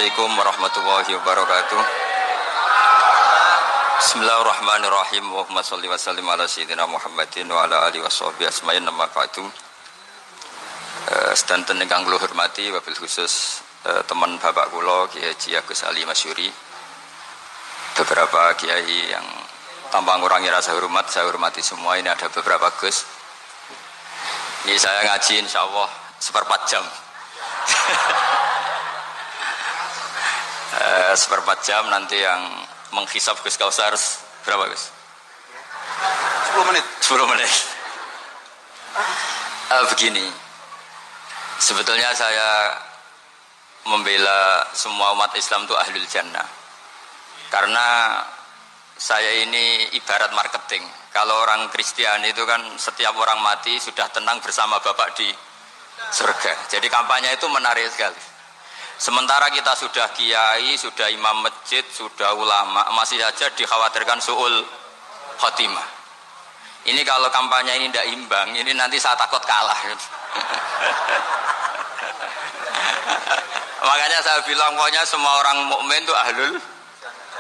Assalamualaikum warahmatullahi wabarakatuh. Bismillahirrahmanirrahim. Allahumma sholli wa sallim ala sayyidina Muhammadin wa ala alihi washabihi asma'in nama ba'du. Sedanten ingkang kula hormati wabil khusus teman bapak kula Kiai Haji Agus Ali Masyuri. Beberapa kiai yang tanpa ngurangi rasa hormat, saya hormati semua. Ini ada beberapa Gus. Ini saya ngaji insyaallah seperempat jam. Seperempat jam nanti yang menghisap Gus Kausar berapa Gus? 10 menit. 10 menit. Begini, sebetulnya saya membela semua umat Islam itu ahlul jannah. Karena saya ini ibarat marketing. Kalau orang Kristiani itu kan setiap orang mati sudah tenang bersama Bapak di surga. Jadi kampanye itu menarik sekali. Sementara kita sudah kiai, sudah imam masjid, sudah ulama, masih saja dikhawatirkan su'ul khotimah. Ini kalau kampanye ini tidak imbang, ini nanti saya takut kalah. Makanya saya bilang pokoknya semua orang mukmin itu ahlul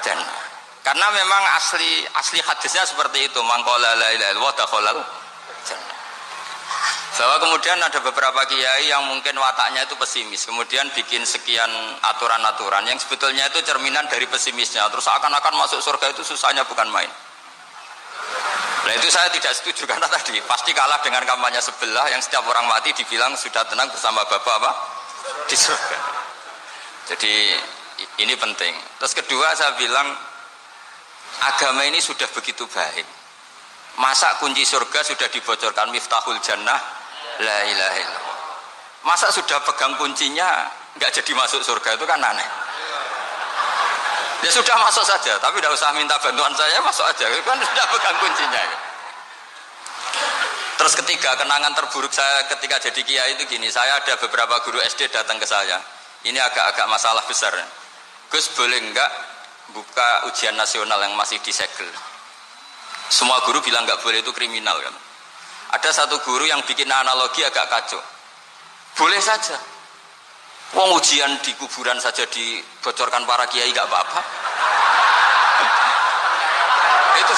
jannah. Karena memang asli hadisnya seperti itu, man qala la ilaha illallah dakhalal jannah. Bahwa kemudian ada beberapa kiai yang mungkin wataknya itu pesimis, kemudian bikin sekian aturan-aturan yang sebetulnya itu cerminan dari pesimisnya, terus akan-akan masuk surga itu susahnya bukan main. Nah itu saya tidak setuju, karena tadi pasti kalah dengan kampanye sebelah yang setiap orang mati dibilang sudah tenang bersama Bapak apa? Di surga. Jadi ini penting. Terus kedua saya bilang agama ini sudah begitu baik. Masa kunci surga sudah dibocorkan, miftahul jannah la ilaha illallah. Masa sudah pegang kuncinya nggak jadi masuk surga, itu kan aneh. Ya sudah masuk saja, tapi tidak usah minta bantuan saya, masuk aja, kan sudah pegang kuncinya. Terus ketiga, kenangan terburuk saya ketika jadi kiai itu gini, saya ada beberapa guru SD datang ke saya. Ini agak-agak masalah besar. Gus, boleh enggak buka ujian nasional yang masih disegel? Semua guru bilang nggak boleh, itu kriminal kan. Ada satu guru yang bikin analogi agak kacau. Boleh saja. Wong ujian di kuburan saja dibocorkan para kiai nggak apa-apa. Itu.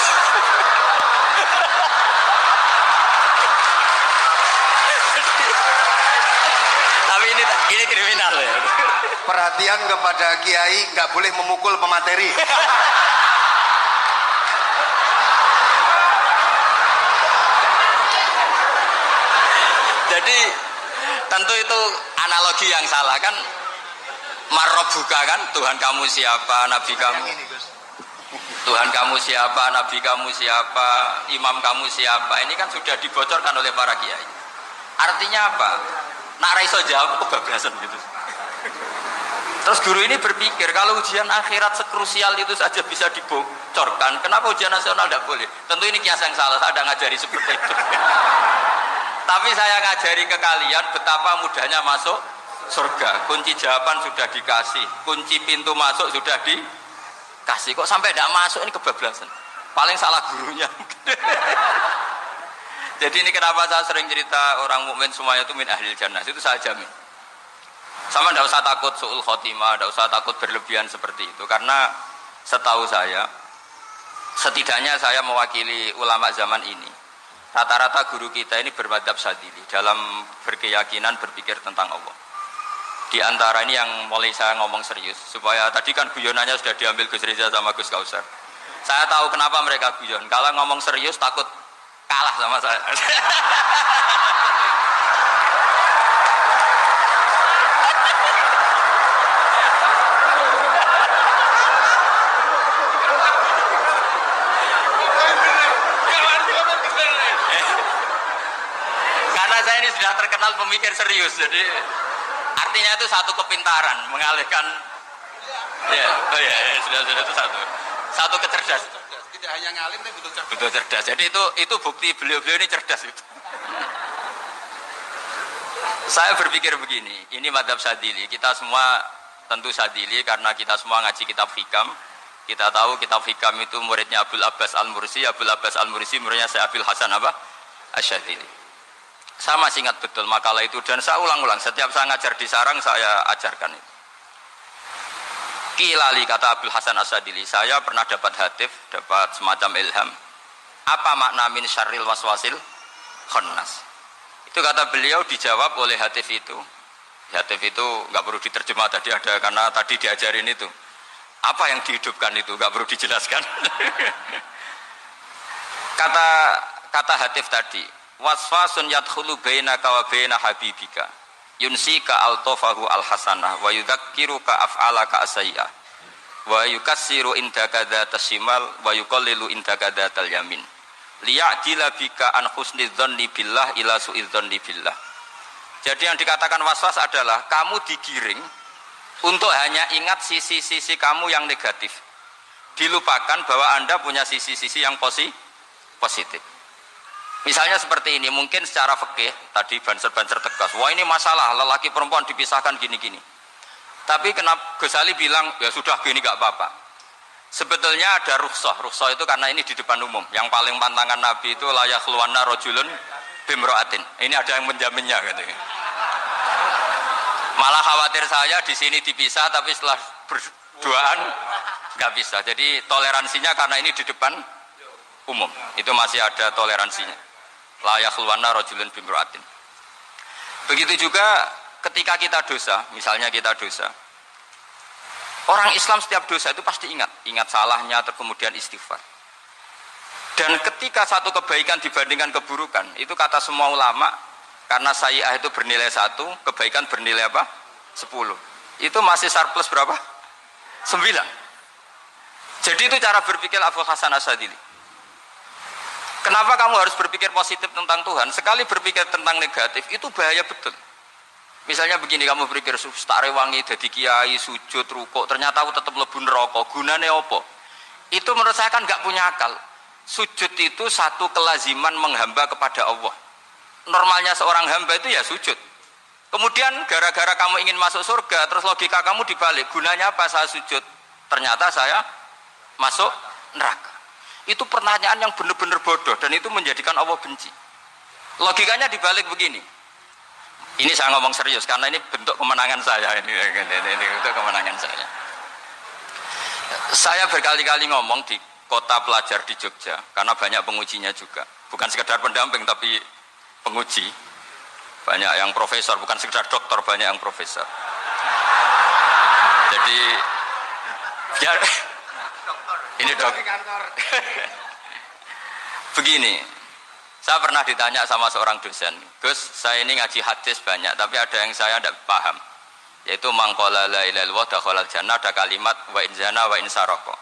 Tapi ini kriminal ya. Perhatian kepada kiai, nggak boleh memukul pemateri. Jadi tentu itu analogi yang salah kan. Marrobuka kan, Tuhan kamu siapa, Nabi kamu. Tuhan kamu siapa, Nabi kamu siapa, imam kamu siapa. Ini kan sudah dibocorkan oleh para kiai. Artinya apa? Nak raiso jawab kebablasan gitu. Terus guru ini berpikir kalau ujian akhirat sekrusial itu saja bisa dibocorkan, kenapa ujian nasional tidak boleh? Tentu ini kias yang salah, saya tidak ngajari seperti itu. Tapi saya ngajari ke kalian betapa mudahnya masuk surga. Kunci jawaban sudah dikasih, kunci pintu masuk sudah dikasih. Kok sampai tidak masuk, ini kebablasan. Paling salah gurunya. Jadi ini kenapa saya sering cerita orang mukmin semuanya itu min ahlil jannah. Itu saya jamin. Sama tidak usah takut su'ul khotimah, tidak usah takut berlebihan seperti itu. Karena setahu saya, setidaknya saya mewakili ulama zaman ini. Rata-rata guru kita ini bermadzhab Syadzili dalam berkeyakinan berpikir tentang Allah. Di antara ini yang mulai saya ngomong serius, supaya tadi kan guyonannya sudah diambil Gus Reza sama Gus Kausar. Saya tahu kenapa mereka guyon. Kalau ngomong serius takut kalah sama saya. Saya ini sudah terkenal pemikir serius, jadi artinya itu satu kepintaran mengalihkan, sudah itu satu kecerdasan. Tidak hanya ngalim tapi betul cerdas. Jadi itu bukti beliau ini cerdas itu. Saya berpikir begini, ini madzhab Syadzili, kita semua tentu Syadzili karena kita semua ngaji kitab Hikam. Kita tahu kitab Hikam itu muridnya Abul Abbas Al-Mursi, Abul Abbas Al-Mursi muridnya Syekh Abil Hasan Asy-Syadzili. Saya masih ingat betul makalah itu dan saya ulang-ulang setiap saya ngajar di sarang saya ajarkan itu. Kilali kata Abdul Hasan Asadili, saya pernah dapat hatif, dapat semacam ilham. Apa makna min syarril waswasil khannas? Itu kata beliau dijawab oleh hatif itu. Hatif itu nggak perlu diterjemah tadi ada karena tadi diajarin itu. Apa yang dihidupkan itu nggak perlu dijelaskan. kata hatif tadi, waswasun yadkhulu bainaka wa baina habibika. Yunsika altofahu alhasanah wa yudzakiruka af'alaka asayah wa yukassiru indaka dzatas shimal wa yuqallilu indaka dzatal yamin liya'dila bika an husni dzanni billah ila su'i dzanni billah. Jadi yang dikatakan waswas adalah kamu digiring untuk hanya ingat sisi-sisi kamu yang negatif, dilupakan bahwa Anda punya sisi-sisi yang positif. Misalnya seperti ini, mungkin secara fikih tadi banser-banser tegas, wah ini masalah lelaki perempuan dipisahkan gini-gini. Tapi kenapa Gus Ali bilang ya sudah gini gak apa-apa. Sebetulnya ada rukhsah itu karena ini di depan umum. Yang paling pantangan Nabi itu layak khulwana rajulun bimro'atin. Ini ada yang menjaminnya katanya. Malah khawatir saya di sini dipisah tapi setelah berduaan nggak bisa. Jadi toleransinya karena ini di depan umum itu masih ada toleransinya. Layak khulwana rajulun bimro'atin. Begitu juga ketika kita dosa, misalnya kita dosa. Orang Islam setiap dosa itu pasti ingat salahnya, kemudian istighfar. Dan ketika satu kebaikan dibandingkan keburukan, itu kata semua ulama, karena sayyi'ah itu bernilai 1, kebaikan bernilai apa? 10. Itu masih surplus berapa? 9. Jadi itu cara berpikir Abdul Hasan Asadili. Kenapa kamu harus berpikir positif tentang Tuhan? Sekali berpikir tentang negatif, itu bahaya betul. Misalnya begini, kamu berpikir tak rewangi jadi kiai, sujud, rukuk, ternyata aku tetap lebih neraka. Gunane apa? Itu menurut saya kan nggak punya akal. Sujud itu satu kelaziman menghamba kepada Allah. Normalnya seorang hamba itu ya sujud. Kemudian gara-gara kamu ingin masuk surga, terus logika kamu dibalik. Gunanya apa saya sujud? Ternyata saya masuk neraka. Itu pertanyaan yang benar-benar bodoh dan itu menjadikan Allah benci. Logikanya dibalik begini. Ini saya ngomong serius karena ini bentuk kemenangan saya. Ini bentuk kemenangan saya. Saya berkali-kali ngomong di kota pelajar di Jogja karena banyak pengujinya juga. Bukan sekedar pendamping tapi penguji. Banyak yang profesor, bukan sekedar dokter, banyak yang profesor. Jadi biar ini dok. Begini, saya pernah ditanya sama seorang dosen, Gus, saya ini ngaji hadis banyak, tapi ada yang saya tidak paham, yaitu mangkola la ilaha illallah dakhalal jannah, ada kalimat wa in zana wa in saraka.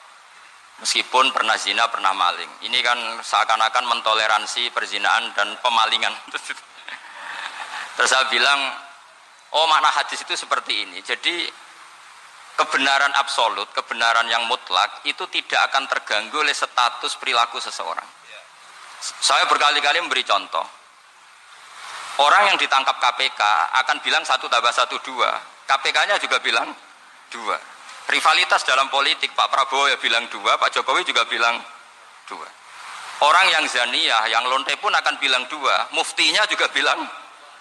Meskipun pernah zina, pernah maling. Ini kan seakan-akan mentoleransi perzinaan dan pemalingan. Terus saya bilang, oh makna hadis itu seperti ini. Jadi kebenaran absolut, kebenaran yang mutlak itu tidak akan terganggu oleh status perilaku seseorang. Saya berkali-kali memberi contoh. Orang yang ditangkap KPK akan bilang 1 tambah 1 2. KPK-nya juga bilang 2. Rivalitas dalam politik, Pak Prabowo ya bilang 2, Pak Jokowi juga bilang 2. Orang yang zaniyah, yang lonte pun akan bilang 2. Muftinya juga bilang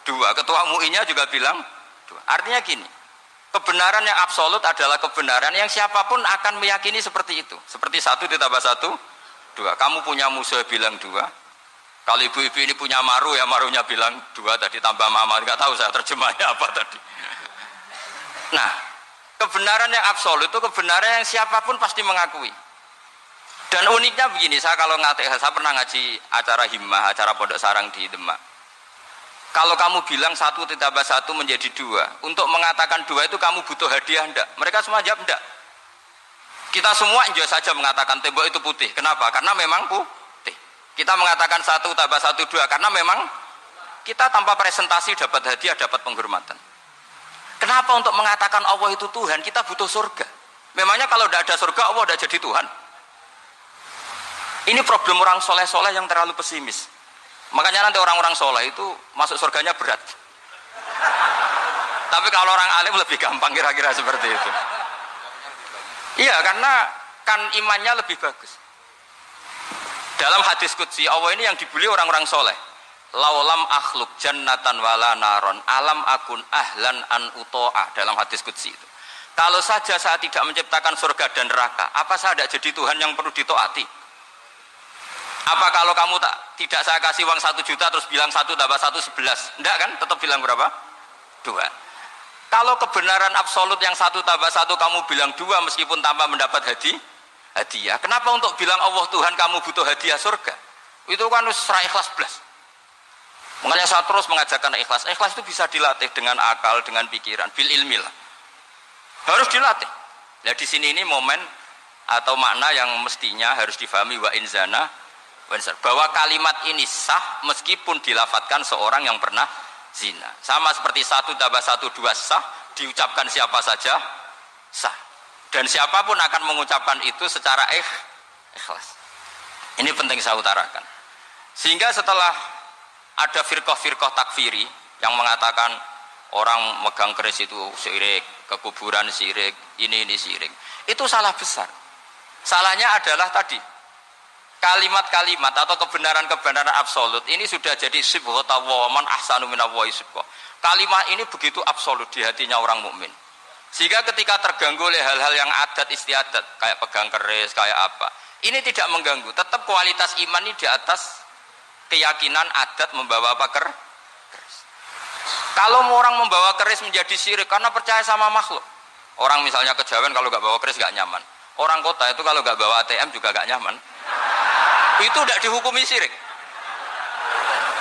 2. Ketua MUI-nya juga bilang 2. Artinya gini, kebenaran yang absolut adalah kebenaran yang siapapun akan meyakini seperti itu. Seperti 1 ditambah 1 2. Kamu punya musuh bilang 2. Kalau ibu-ibu ini punya maru ya marunya bilang 2 tadi tambah mama. Enggak tahu saya terjemahnya apa tadi. Nah, kebenaran yang absolut itu kebenaran yang siapapun pasti mengakui. Dan uniknya begini, saya pernah ngaji acara himmah, acara pondok sarang di Demak. Kalau kamu bilang 1 ditambah 1 menjadi 2, untuk mengatakan 2 itu kamu butuh hadiah enggak? Mereka semua jawab enggak. Kita semua enjoy saja mengatakan tembok itu putih. Kenapa? Karena memang putih. Kita mengatakan 1 tambah 1 2 karena memang kita tanpa presentasi dapat hadiah, dapat penghormatan. Kenapa untuk mengatakan Allah itu Tuhan kita butuh surga? Memangnya kalau tidak ada surga Allah tidak jadi Tuhan? Ini problem orang soleh-soleh yang terlalu pesimis. Makanya nanti orang-orang soleh itu masuk surganya berat. Tapi kalau orang alim lebih gampang kira-kira seperti itu. Iya, karena kan imannya lebih bagus. Dalam hadis qudsi Allah ini yang dibuli orang-orang soleh. Laulam akhluk jannatan wala naron alam akun ahlan an uto'a, dalam hadis qudsi itu. Kalau saja saya tidak menciptakan surga dan neraka, apa saya tidak jadi Tuhan yang perlu ditaati? Apa kalau kamu tidak saya kasih uang 1 juta terus bilang 1 tambah 1 11? Enggak kan? Tetap bilang berapa? 2. Kalau kebenaran absolut yang 1 tambah 1 kamu bilang 2 meskipun tanpa mendapat hadiah. Kenapa untuk bilang Allah Tuhan kamu butuh hadiah surga? Itu kan serai ikhlas belas. Makanya saya terus mengajarkan ikhlas. Ikhlas itu bisa dilatih dengan akal, dengan pikiran, bil ilmi lah. Harus dilatih. Nah di sini ini momen atau makna yang mestinya harus difahami wa inzana bahwa kalimat ini sah meskipun dilafatkan seorang yang pernah zina. Sama seperti 1 tambah 1 2 sah diucapkan siapa saja sah. Dan siapapun akan mengucapkan itu secara ikhlas. Ini penting saya utarakan. Sehingga setelah ada firqah-firqah takfiri yang mengatakan orang megang keris itu syirik, ke kuburan syirik, ini syirik. Itu salah besar. Salahnya adalah tadi kalimat-kalimat atau kebenaran-kebenaran absolut ini sudah jadi sibghata wa man ahsanu minallahi sibghah. Kalimat ini begitu absolut di hatinya orang mukmin. Sehingga ketika terganggu oleh hal-hal yang adat istiadat kayak pegang keris, kayak apa, ini tidak mengganggu. Tetap kualitas iman ini di atas keyakinan adat membawa apa keris. Kalau orang membawa keris menjadi syirik karena percaya sama makhluk. Orang misalnya kejawen kalau nggak bawa keris nggak nyaman. Orang kota itu kalau nggak bawa ATM juga nggak nyaman. Itu tidak dihukumi syirik.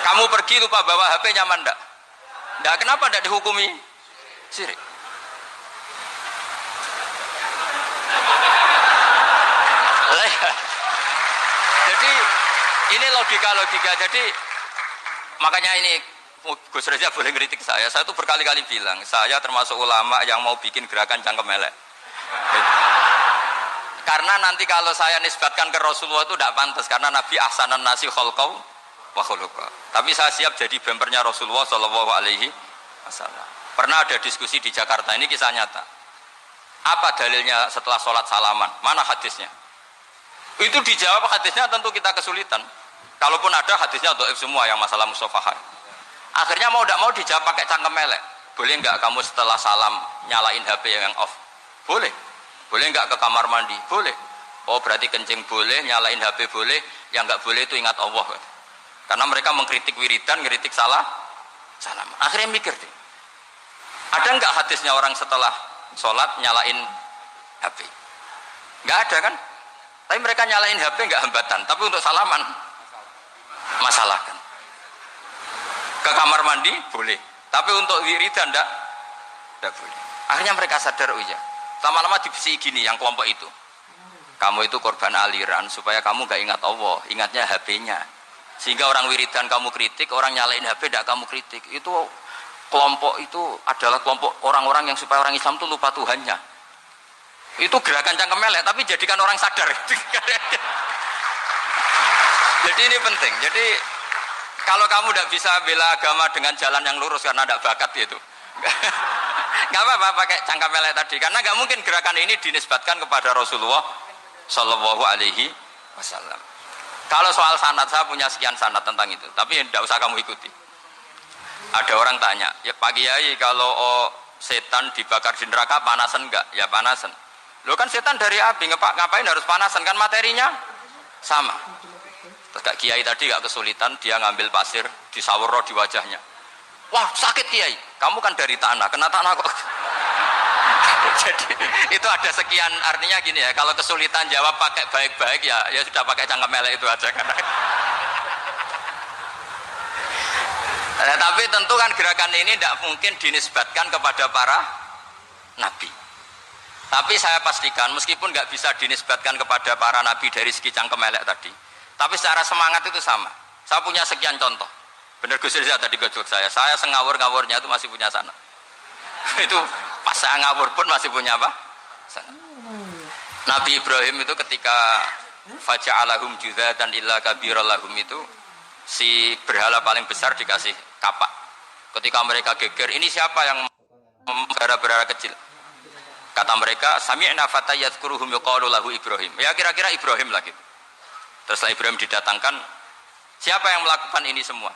Kamu pergi lupa bawa HP nyaman enggak? Enggak, kenapa tidak dihukumi syirik? Jadi ini logika. Jadi makanya ini Gus Reza boleh kritik saya tuh berkali-kali bilang saya termasuk ulama yang mau bikin gerakan cangkem elek. Karena nanti kalau saya nisbatkan ke Rasulullah itu tidak pantas karena Nabi ahsanan nasi khalqau wa khuluqa. Tapi saya siap jadi bempernya Rasulullah sallallahu alaihi wasallam. Pernah ada diskusi di Jakarta, ini kisah nyata. Apa dalilnya setelah sholat salaman? Mana hadisnya? Itu dijawab hadisnya tentu kita kesulitan. Kalaupun ada hadisnya dhaif semua yang masalah mushafahah. Akhirnya mau tidak mau dijawab pakai cangkem elek. Boleh enggak kamu setelah salam nyalain HP yang off? Boleh. Boleh enggak ke kamar mandi? Boleh. Oh berarti kencing boleh, nyalain HP boleh, yang enggak boleh itu ingat Allah. Karena mereka mengkritik wiridan, ngeritik salam. Akhirnya mikir deh. Ada enggak hadisnya orang setelah sholat nyalain HP? Enggak ada kan? Tapi mereka nyalain HP enggak hambatan, tapi untuk salaman masalah kan. Ke kamar mandi boleh, tapi untuk wiridan enggak boleh. Akhirnya mereka sadar, oh iya. Lama-lama dibisi gini yang kelompok itu. Kamu itu korban aliran supaya kamu enggak ingat Allah, ingatnya HP-nya. Sehingga orang wiridan kamu kritik, orang nyalain HP enggak kamu kritik. Itu kelompok itu adalah kelompok orang-orang yang supaya orang Islam itu lupa Tuhannya. Itu gerakan cangkem elek, tapi jadikan orang sadar. Jadi ini penting. Jadi kalau kamu tidak bisa bela agama dengan jalan yang lurus karena tidak bakat gitu, nggak apa-apa pakai cangkem elek tadi. Karena nggak mungkin gerakan ini dinisbatkan kepada Rasulullah Shallallahu Alaihi Wasallam. Kalau soal sanad, saya punya sekian sanad tentang itu, tapi tidak usah kamu ikuti. Ada orang tanya, ya Pak Kiai kalau setan dibakar di neraka panasan enggak? Ya panasan. Lo kan setan dari api, ngapain harus panasan? Kan materinya sama. Terus Kak Kiai tadi gak kesulitan, dia ngambil pasir, disawero di wajahnya. Wah sakit Kiai, kamu kan dari tanah, kena tanah kok. Jadi itu ada sekian, artinya gini ya, kalau kesulitan jawab pakai baik-baik ya sudah pakai cangkem elek itu aja kan. Nah, tapi tentu kan gerakan ini tidak mungkin dinisbatkan kepada para nabi. Tapi saya pastikan meskipun nggak bisa dinisbatkan kepada para nabi dari segi cangkem elek tadi, tapi secara semangat itu sama. Saya punya sekian contoh. Benar Gus Riza tadi gojok saya sengawur-ngawurnya itu masih punya sana. Itu pas saya ngawur pun masih punya apa? Sana. Nabi Ibrahim itu ketika faja'alahum judatan illa kabirallahum itu si berhala paling besar dikasih kapak. Ketika mereka geger, ini siapa yang berhala-berhala kecil? Kata mereka, sami'na fata yadhkuruhum yuqalu lahu Ibrahim. Ya kira-kira Ibrahim lagi. Terus Ibrahim didatangkan, siapa yang melakukan ini semua?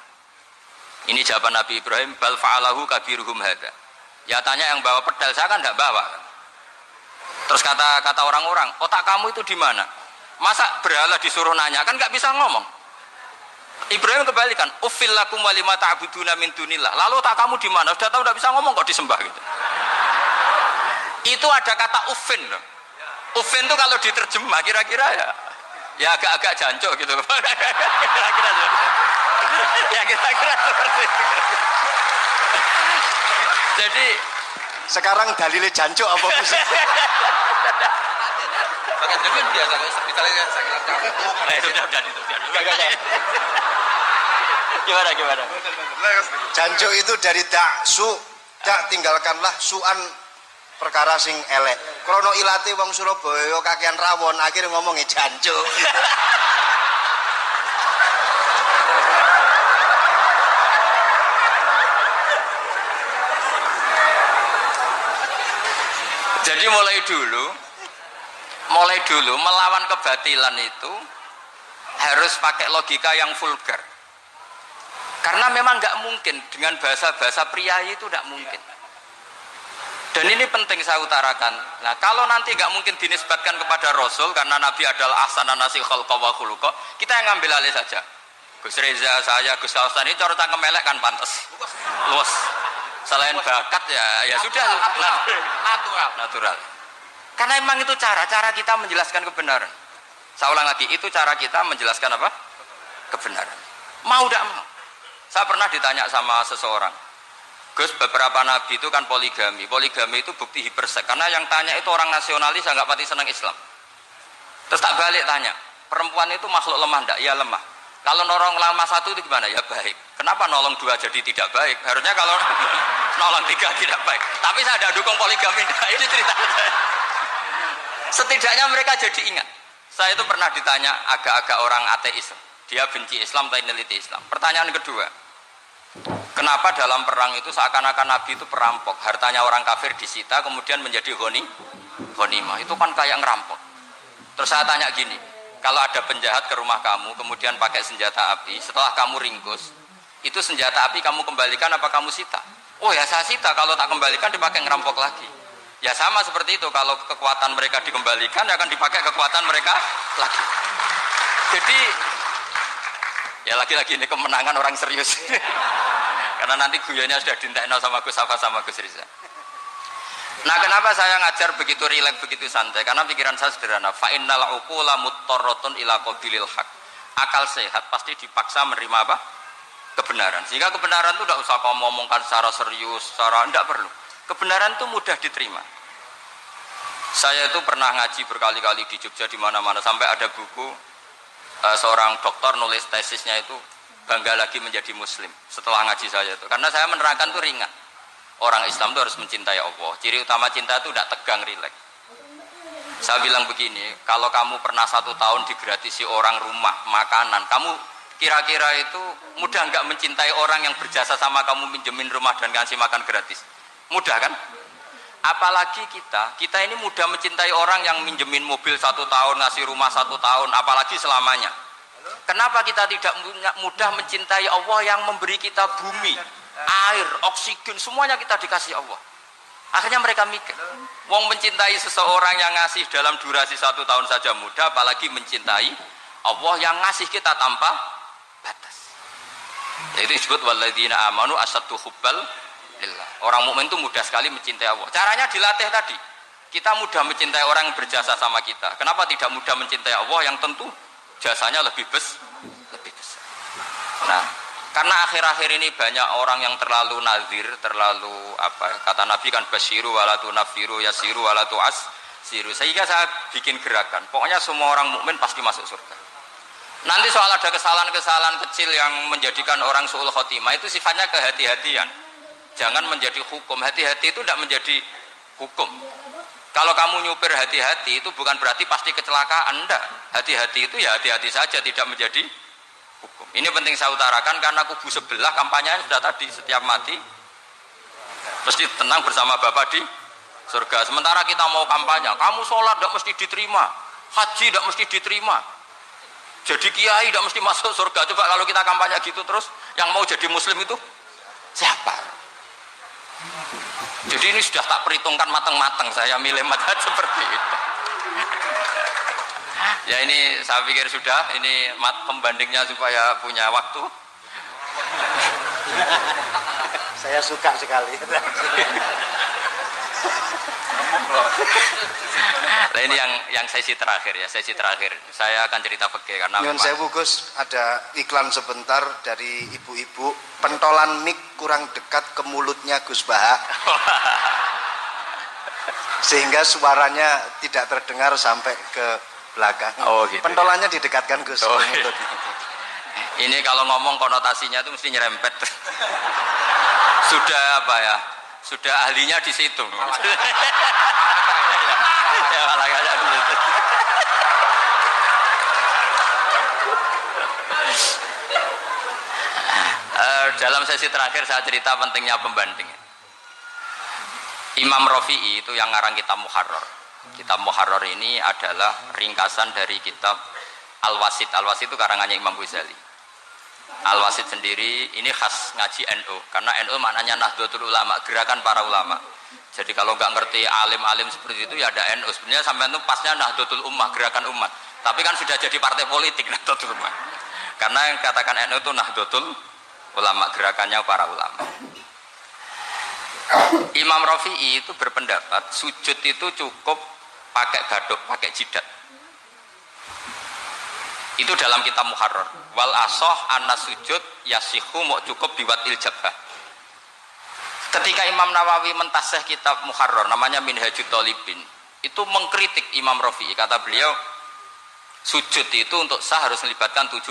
Ini jawaban Nabi Ibrahim, bal fa'alahu kabiruhum hadza. Ya tanya yang bawa pedal, saya kan tidak bawa kan. Terus kata orang-orang, otak kamu itu di mana? Masa berhala disuruh nanya, kan nggak bisa ngomong. Ibrahim kebalikan, uffil lakum walima ta'buduna min dunillah. Lalu otak kamu di mana? Sudah tahu nggak bisa ngomong kok disembah gitu. Itu ada kata uffin loh. Uffin itu kalau diterjemah kira-kira ya agak-agak jancuk gitu. Kira-kira ya kira-kira seperti itu. Jadi Sekarang dalilnya jancuk apa Gus? pakai jamin biasa kalau misalnya saya sudah itu. Gimana? Jancuk itu dari daksu, dak tinggalkanlah suan perkara sing elek. Krono ilate wong Surabaya kakean rawon, akhirnya ngomongnya jancuk. Jadi mulai dulu melawan kebatilan itu harus pakai logika yang vulgar. Karena memang nggak mungkin dengan bahasa-bahasa priayi itu nggak mungkin. Dan ini penting saya utarakan. Nah, kalau nanti nggak mungkin dinisbatkan kepada Rasul karena Nabi adalah ahsanan nasi khalqa wa khuluqa, kita yang ngambil alih saja. Gus Reza, saya, Gus Kaustan ini cara cangkem elek kan pantas. Luas. Selain bakat ya sudah natural. Karena memang itu cara kita menjelaskan kebenaran. Saya ulang lagi, itu cara kita menjelaskan apa? Kebenaran. Mau tidak mau. Saya pernah ditanya sama seseorang, Gus, beberapa nabi itu kan poligami. Poligami itu bukti hiperseks. Karena yang tanya itu orang nasionalis yang nggak pati senang Islam. Terus tak balik tanya, perempuan itu makhluk lemah enggak? Ya lemah. Kalau nolong lama satu itu gimana? Ya baik. Kenapa nolong dua jadi tidak baik? Harusnya kalau nolong tiga tidak baik. Tapi saya ada dukung poligami. Nah, ini cerita saya. Setidaknya mereka jadi ingat. Saya itu pernah ditanya agak-agak orang ateis. Dia benci Islam tapi neliti Islam. Pertanyaan kedua, kenapa dalam perang itu seakan-akan Nabi itu perampok, hartanya orang kafir disita kemudian menjadi ghanimah? Itu kan kayak ngerampok. Terus saya tanya gini, kalau ada penjahat ke rumah kamu kemudian pakai senjata api, setelah kamu ringkus, itu senjata api kamu kembalikan apa kamu sita? Oh ya saya sita, kalau tak kembalikan dipakai ngerampok lagi. Ya sama seperti itu, kalau kekuatan mereka dikembalikan akan dipakai kekuatan mereka lagi. Jadi ya lagi-lagi ini kemenangan orang serius. Karena nanti guyonnya sudah dintekno sama Gus Safa sama Gus Riza. Nah, kenapa saya ngajar begitu rileks, begitu santai? Karena pikiran saya sederhana. Fa innal uqula muttarratun ila qabilil haq. Akal sehat pasti dipaksa menerima apa? Kebenaran. Sehingga kebenaran itu tidak usah kamu ngomongkan secara serius, secara tidak perlu. Kebenaran itu mudah diterima. Saya itu pernah ngaji berkali-kali di Jogja di mana-mana sampai ada buku seorang dokter nulis tesisnya itu bangga lagi menjadi muslim setelah ngaji saya itu. Karena saya menerangkan itu ringan. Orang Islam itu harus mencintai Allah. Ciri utama cinta itu tidak tegang, rileks. Saya bilang begini, kalau kamu pernah 1 tahun digratisi orang rumah, makanan, kamu kira-kira itu mudah nggak mencintai orang yang berjasa sama kamu minjemin rumah dan ngasih makan gratis? Mudah kan? Apalagi kita ini mudah mencintai orang yang minjemin mobil 1 tahun, ngasih rumah 1 tahun, apalagi selamanya. Kenapa kita tidak mudah mencintai Allah yang memberi kita bumi, air, oksigen, semuanya kita dikasih Allah. Akhirnya mereka mikir, wong mencintai seseorang yang ngasih dalam durasi 1 tahun saja mudah, apalagi mencintai Allah yang ngasih kita tanpa batas. Itu disebut walladzina amanu asaddu hubbal lillah. Orang mukmin itu mudah sekali mencintai Allah. Caranya dilatih tadi. Kita mudah mencintai orang yang berjasa sama kita. Kenapa tidak mudah mencintai Allah yang tentu jasanya lebih besar? Nah, karena akhir-akhir ini banyak orang yang terlalu nazir, terlalu kata Nabi kan basyiru walatu nafiru yasiru walatu asiru. Sehingga saya bikin gerakan. Pokoknya semua orang mukmin pasti masuk surga. Nanti soal ada kesalahan-kesalahan kecil yang menjadikan orang su'ul khotimah itu sifatnya kehati-hatian. Jangan menjadi hukum. Hati-hati itu tidak menjadi hukum. Kalau kamu nyupir hati-hati itu bukan berarti pasti kecelakaan. Enggak. Hati-hati itu ya hati-hati saja, tidak menjadi hukum. Ini penting saya utarakan karena kubu sebelah kampanyenya sudah tadi, setiap mati mesti tenang bersama Bapak di surga. Sementara kita mau kampanye, kamu sholat tidak mesti diterima, haji tidak mesti diterima, jadi kiai tidak mesti masuk surga. Coba kalau kita kampanye gitu terus, yang mau jadi muslim itu siapa? Jadi ini sudah tak perhitungkan matang-matang saya milih madzhab seperti itu. Ya ini saya pikir sudah, ini pembandingnya supaya punya waktu. Saya suka sekali. Nah ini yang sesi terakhir ya, sesi terakhir. Saya akan cerita fikih karena Nyun sewu Gus, ada iklan sebentar dari ibu-ibu, pentolan mik kurang dekat ke mulutnya Gus Baha. Sehingga suaranya tidak terdengar sampai ke belakang. Oh, gitu. Pentolannya didekatkan Gus. Oh, iya. Ini kalau ngomong konotasinya itu mesti nyerempet. Sudah apa ya? Sudah ahlinya di situ. Ya malah kayak di situ. Dalam sesi terakhir saya cerita pentingnya pembanding. Imam Rafi'i itu yang ngarang kitab Muharrar. Kitab Muharrar ini adalah ringkasan dari kitab Al-Wasit. Al-Wasit itu karangannya Imam Ghazali. Al-Wasit sendiri ini khas ngaji NU, karena NU maknanya Nahdlatul Ulama, gerakan para ulama. Jadi kalau nggak ngerti alim-alim seperti itu ya ada NU. Sebenarnya sampai itu pasnya Nahdlatul Ummah, gerakan umat. Tapi kan sudah jadi partai politik Nahdlatul Ummah. Karena yang katakan NU itu Nahdlatul Ulama, gerakannya para ulama. Imam Rafi'i itu berpendapat sujud itu cukup pakai gaduk, pakai jidat. Itu dalam kitab Muharrar. Wal asoh anna sujud yasihu mau cukup biwatil jabhah. Ketika Imam Nawawi mentasih kitab Muharrar namanya Minhajut Thalibin, itu mengkritik Imam Rafi'i. Kata beliau, sujud itu untuk sah harus melibatkan 7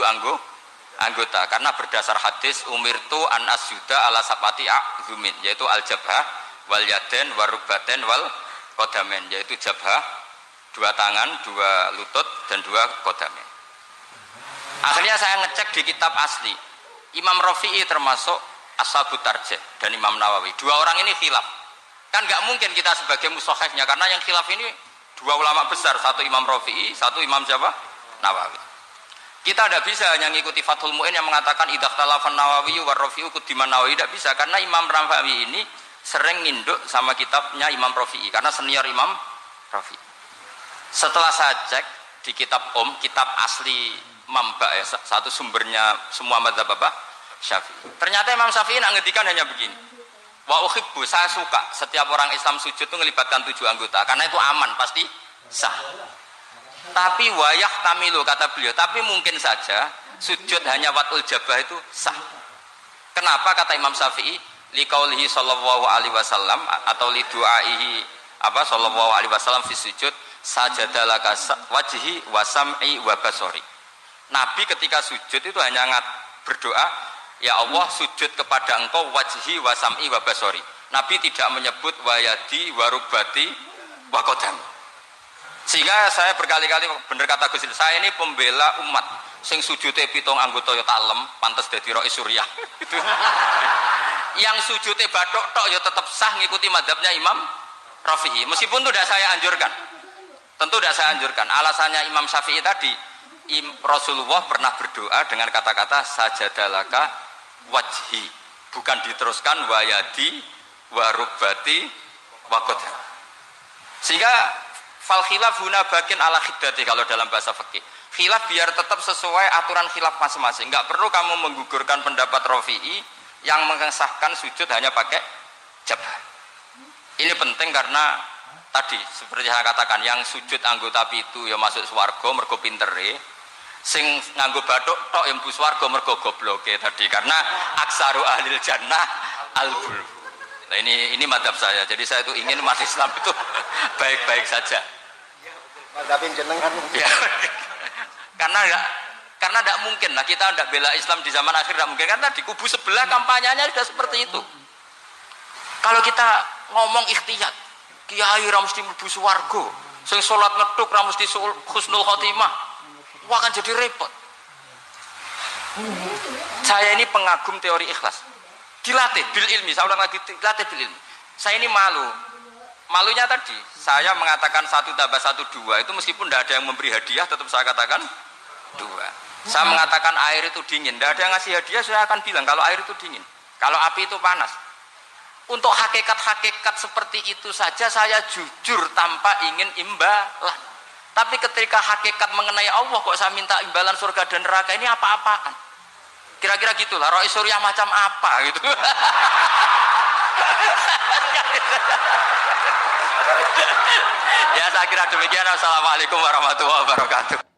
anggota, karena berdasar hadis umirtu an asjuda ala sapati a'zumin, yaitu al jabhah wal yaden warubaten wal kodamen, yaitu jabhah 2 tangan, 2 lutut dan 2 kodamen. Akhirnya saya ngecek di kitab asli, Imam Rafi'i termasuk Ashabut Tarjih dan Imam Nawawi. 2 orang ini khilaf. Kan nggak mungkin kita sebagai mushahihnya, karena yang khilaf ini 2 ulama besar, satu Imam Rafi'i, satu Imam siapa? Nawawi. Kita tidak bisa hanya mengikuti Fathul Mu'in yang mengatakan idza ikhtalafan Nawawi wa Rafi'u quddiman Nawawi, tidak bisa, karena Imam Nawawi ini sering nginduk sama kitabnya Imam Rafi'i karena senior Imam Rafi'i. Setelah saya cek di kitab kitab asli Mamba ya, satu sumbernya semua mazhab apa? Syafi'i. Ternyata Imam Syafi'i nak ngedikan hanya begini. Wa uhibbu, saya suka setiap orang Islam sujud itu melibatkan 7 anggota karena itu aman, pasti sah. Tapi wayah tamilu, kata beliau, tapi mungkin saja sujud hanya watul jabah itu sah. Kenapa kata Imam Syafi'i? Liqaulihi sallallahu alaihi wasallam atau li du'aihi apa sallallahu alaihi wasallam fi sujud sajadalaka wajhi wa sam'i wa basari. Nabi ketika sujud itu hanya berdoa, ya Allah sujud kepada engkau wajhi wa sam'i wa basari. Nabi tidak menyebut wayadi wa rubati wa qadam. Sehingga saya berkali-kali bener kata Gus, saya ini pembela umat sing sujute 7 anggota ya talem pantes dadi rois Suriah. Itu. Yang sujute bathuk tok ya tetap sah ngikuti mazhabnya Imam Rafi'i. Meskipun itu tidak saya anjurkan. Tentu tidak saya anjurkan. Alasannya Imam Syafi'i tadi, Rasulullah pernah berdoa dengan kata-kata sajadalaka wajhi, bukan diteruskan wayadi warubati wakodha. Sehingga fal khilaf huna bakin ala khiddati kalau dalam bahasa fikih. Khilaf biar tetap sesuai aturan khilaf masing-masing. Enggak perlu kamu menggugurkan pendapat Rafi'i yang mengesahkan sujud hanya pakai jabah. Ini penting karena tadi seperti saya katakan, yang sujud anggota pitu ya masuk swarga mergo pintere, sing nganggo bathuk tok yang mlebu swarga mergo gobloke tadi, karena aksaru ahlil jannah al-bul. Nah, ini madzhab saya. Jadi saya itu ingin umat Islam itu baik-baik saja. Madzhabin jenengan. Ya. Karena tidak mungkin lah kita tidak bela Islam di zaman akhir, tidak mungkin, karena di kubu sebelah kampanyenya sudah seperti itu. Kalau kita ngomong ikhtiyat, kiai ra mesti mlebu swarga, sing salat ngethuk ra mesti husnul khotimah, wah kan jadi repot. Saya ini pengagum teori ikhlas, dilatih bil ilmi, saya ulang lagi, dilatih bil ilmi. Saya ini malunya tadi saya mengatakan 1 tambah 1 2, itu meskipun tidak ada yang memberi hadiah tetap saya katakan 2. Saya mengatakan air itu dingin, tidak ada yang ngasih hadiah, saya akan bilang kalau air itu dingin, kalau api itu panas. Untuk hakikat-hakikat seperti itu saja saya jujur tanpa ingin imbalan. Tapi ketika hakikat mengenai Allah kok saya minta imbalan surga dan neraka, ini apa-apaan? Kira-kira gitulah, Rois Surya macam apa gitu. Ya saya kira demikian. Assalamualaikum warahmatullahi wabarakatuh.